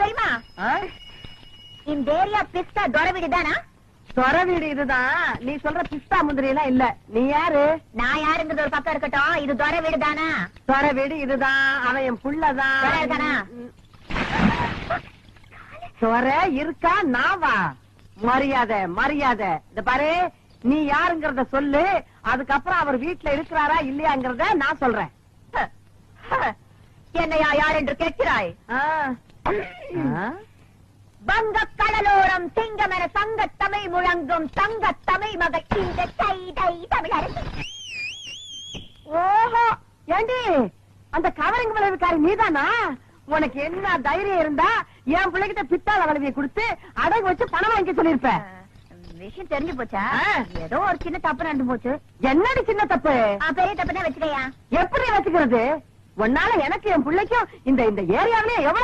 தெரியுமா இந்த ஏரியா பிஸ்தா தொர வீடு தானா? தொர வீடு இதுதான். நீ சொல்ற பிஸ்தா முந்திரி எல்லாம் இல்ல. நீ யாரு? நான் யாருங்கிறது ஒரு பக்கம் இருக்கட்டும், இது தொர வீடு தானா? தொர வீடு இதுதான். அவன் என் புள்ளதான். தொர இருக்கா நாவா? மரியாதை மரியாதை. இந்த பாரு, நீ யாருங்கிறத சொல்லு. அதுக்கப்புறம் அவர் வீட்டுல இருக்கிறாரா இல்லையாங்கிறத நான் சொல்றேன். என்னையா யார் என்று கேட்கிறாய்? வங்க கடலோரம் சிங்கம் என சங்க தமிழ் முழங்கும் தங்க தமிழ் மகள் இந்த கைதை தமிழரசி. ஓஹோ, ஏண்டி அந்த கவரிங் விளைவுக்காரி நீதானா? உனக்கு என்ன தைரியம் இருந்தா என் பிள்ளைகிட்ட பித்தாள வளவியை கொடுத்து அடகு வச்சு பணம் வாங்கி சொல்லிருப்ப. விஷயம் தெரிஞ்சு போச்சா? ஏதோ ஒரு சின்ன தப்பு நடந்து போச்சு. என்னடி சின்ன தப்பு? பெரிய தப்பு தான் வச்சுக்கையா. எப்படி வச்சுக்கிறது? உன்னால எனக்கு என் பிள்ளைக்கும் இந்த ஏரியாவிலே எவ்வளவு